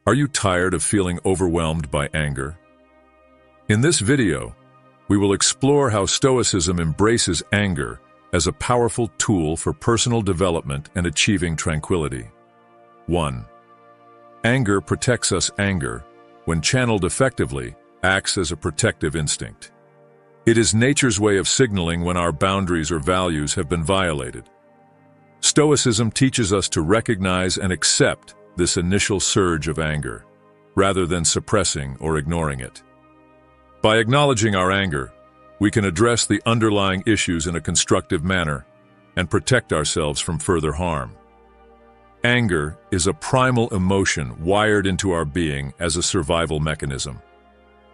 Are you tired of feeling overwhelmed by anger? In this video, we will explore how Stoicism embraces anger as a powerful tool for personal development and achieving tranquility. 1. Anger protects us. Anger, when channeled effectively, acts as a protective instinct. It is nature's way of signaling when our boundaries or values have been violated. Stoicism teaches us to recognize and accept this initial surge of anger, rather than suppressing or ignoring it. By acknowledging our anger, we can address the underlying issues in a constructive manner and protect ourselves from further harm. Anger is a primal emotion wired into our being as a survival mechanism.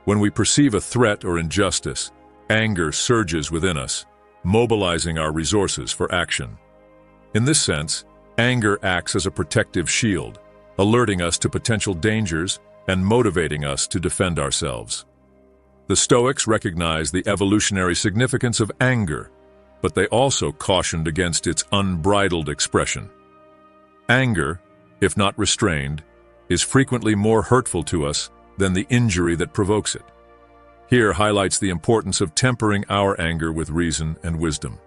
When we perceive a threat or injustice, anger surges within us, mobilizing our resources for action. In this sense, anger acts as a protective shield, alerting us to potential dangers and motivating us to defend ourselves. The Stoics recognized the evolutionary significance of anger, but they also cautioned against its unbridled expression. Anger, if not restrained, is frequently more hurtful to us than the injury that provokes it. Here highlights the importance of tempering our anger with reason and wisdom.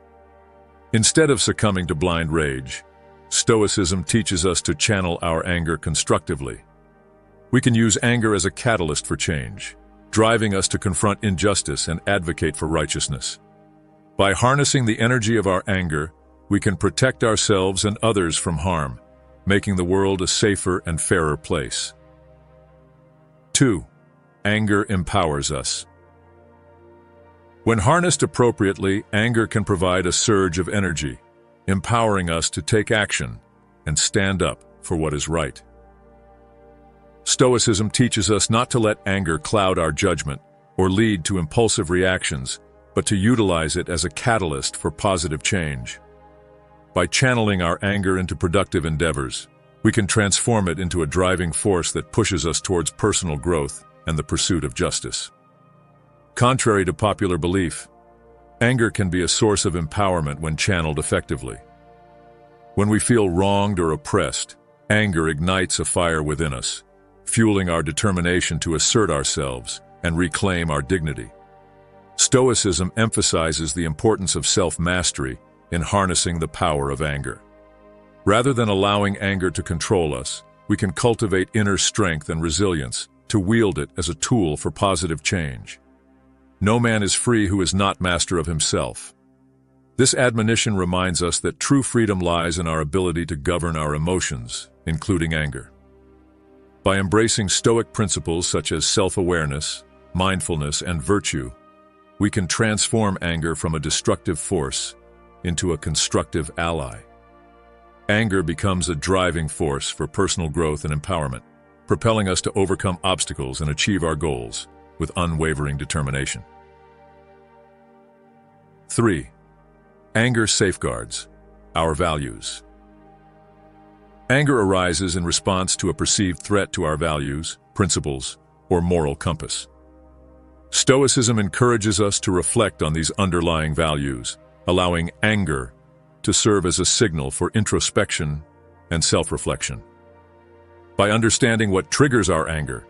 Instead of succumbing to blind rage, Stoicism teaches us to channel our anger constructively. We can use anger as a catalyst for change, driving us to confront injustice and advocate for righteousness. By harnessing the energy of our anger, we can protect ourselves and others from harm, making the world a safer and fairer place. 2. Anger empowers us. When harnessed appropriately, anger can provide a surge of energy, empowering us to take action and stand up for what is right. Stoicism teaches us not to let anger cloud our judgment or lead to impulsive reactions, but to utilize it as a catalyst for positive change. By channeling our anger into productive endeavors, we can transform it into a driving force that pushes us towards personal growth and the pursuit of justice. Contrary to popular belief, anger can be a source of empowerment when channeled effectively. When we feel wronged or oppressed, anger ignites a fire within us, fueling our determination to assert ourselves and reclaim our dignity. Stoicism emphasizes the importance of self-mastery in harnessing the power of anger. Rather than allowing anger to control us, we can cultivate inner strength and resilience to wield it as a tool for positive change. No man is free who is not master of himself. This admonition reminds us that true freedom lies in our ability to govern our emotions, including anger. By embracing Stoic principles such as self-awareness, mindfulness, and virtue, we can transform anger from a destructive force into a constructive ally. Anger becomes a driving force for personal growth and empowerment, propelling us to overcome obstacles and achieve our goals with unwavering determination. 3. Anger safeguards our values. Anger arises in response to a perceived threat to our values, principles, or moral compass. Stoicism encourages us to reflect on these underlying values, allowing anger to serve as a signal for introspection and self-reflection. By understanding what triggers our anger,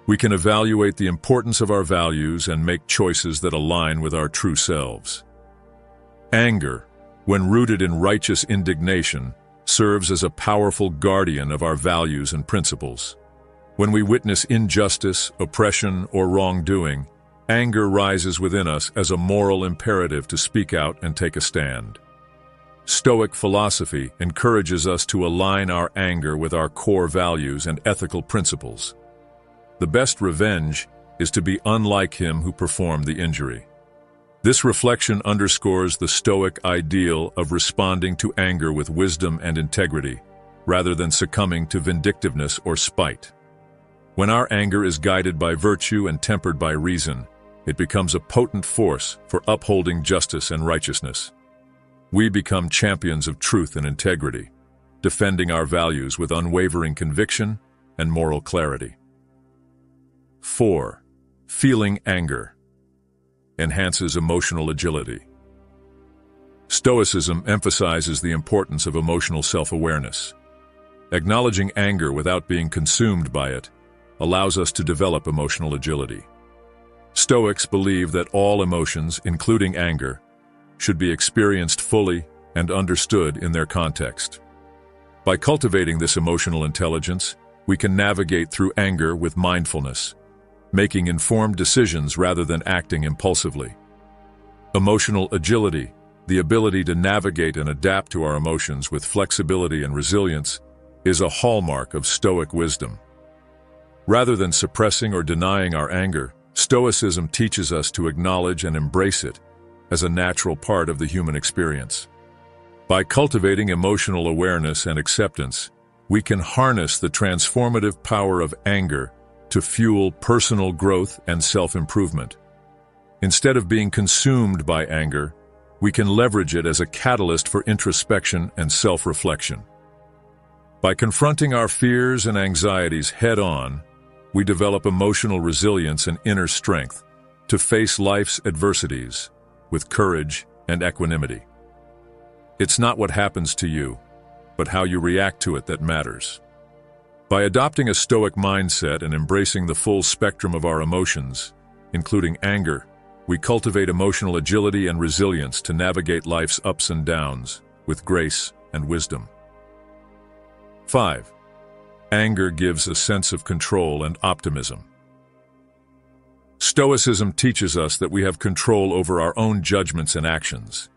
we can evaluate the importance of our values and make choices that align with our true selves. Anger, when rooted in righteous indignation, serves as a powerful guardian of our values and principles. When we witness injustice, oppression, or wrongdoing, anger rises within us as a moral imperative to speak out and take a stand. Stoic philosophy encourages us to align our anger with our core values and ethical principles. The best revenge is to be unlike him who performed the injury. This reflection underscores the Stoic ideal of responding to anger with wisdom and integrity, rather than succumbing to vindictiveness or spite. When our anger is guided by virtue and tempered by reason, it becomes a potent force for upholding justice and righteousness. We become champions of truth and integrity, defending our values with unwavering conviction and moral clarity. 4. Feeling anger enhances emotional agility. Stoicism emphasizes the importance of emotional self-awareness. Acknowledging anger without being consumed by it allows us to develop emotional agility. Stoics believe that all emotions, including anger, should be experienced fully and understood in their context. By cultivating this emotional intelligence, we can navigate through anger with mindfulness, making informed decisions rather than acting impulsively. Emotional agility, the ability to navigate and adapt to our emotions with flexibility and resilience, is a hallmark of Stoic wisdom. Rather than suppressing or denying our anger, Stoicism teaches us to acknowledge and embrace it as a natural part of the human experience. By cultivating emotional awareness and acceptance, we can harness the transformative power of anger to fuel personal growth and self-improvement. Instead of being consumed by anger, we can leverage it as a catalyst for introspection and self-reflection. By confronting our fears and anxieties head-on, we develop emotional resilience and inner strength to face life's adversities with courage and equanimity. It's not what happens to you, but how you react to it that matters. By adopting a Stoic mindset and embracing the full spectrum of our emotions, including anger, we cultivate emotional agility and resilience to navigate life's ups and downs with grace and wisdom. 5. Anger gives a sense of control and optimism. Stoicism teaches us that we have control over our own judgments and actions,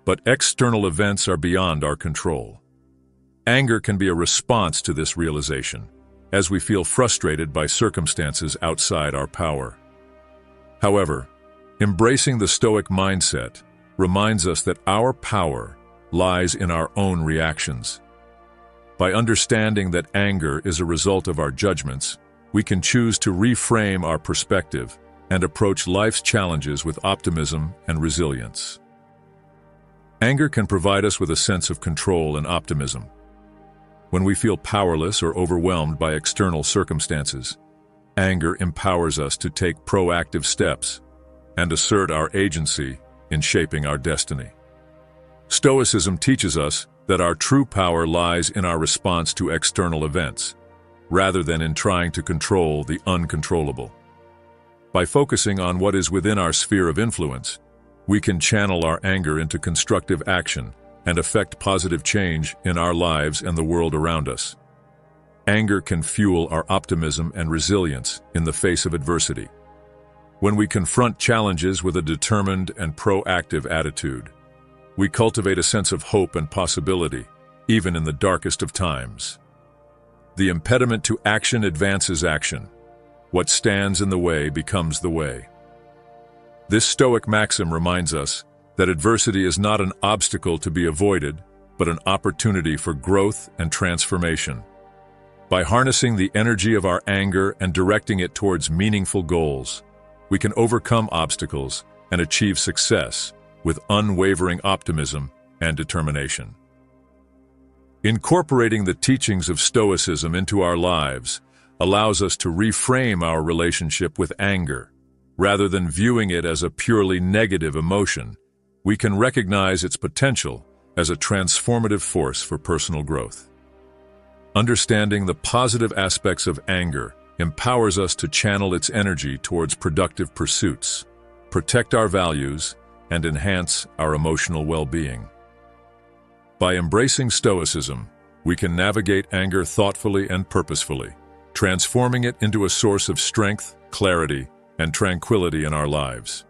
but external events are beyond our control. Anger can be a response to this realization, as we feel frustrated by circumstances outside our power. However, embracing the Stoic mindset reminds us that our power lies in our own reactions. By understanding that anger is a result of our judgments, we can choose to reframe our perspective and approach life's challenges with optimism and resilience. Anger can provide us with a sense of control and optimism. When we feel powerless or overwhelmed by external circumstances, anger empowers us to take proactive steps and assert our agency in shaping our destiny. Stoicism teaches us that our true power lies in our response to external events, rather than in trying to control the uncontrollable. By focusing on what is within our sphere of influence, we can channel our anger into constructive action and affect positive change in our lives and the world around us. Anger can fuel our optimism and resilience in the face of adversity. When we confront challenges with a determined and proactive attitude, we cultivate a sense of hope and possibility, even in the darkest of times. The impediment to action advances action. What stands in the way becomes the way. This Stoic maxim reminds us that adversity is not an obstacle to be avoided, but an opportunity for growth and transformation. By harnessing the energy of our anger and directing it towards meaningful goals, we can overcome obstacles and achieve success with unwavering optimism and determination. Incorporating the teachings of Stoicism into our lives allows us to reframe our relationship with anger. Rather than viewing it as a purely negative emotion, we can recognize its potential as a transformative force for personal growth. Understanding the positive aspects of anger empowers us to channel its energy towards productive pursuits, protect our values, and enhance our emotional well-being. By embracing Stoicism, we can navigate anger thoughtfully and purposefully, transforming it into a source of strength, clarity, and tranquility in our lives.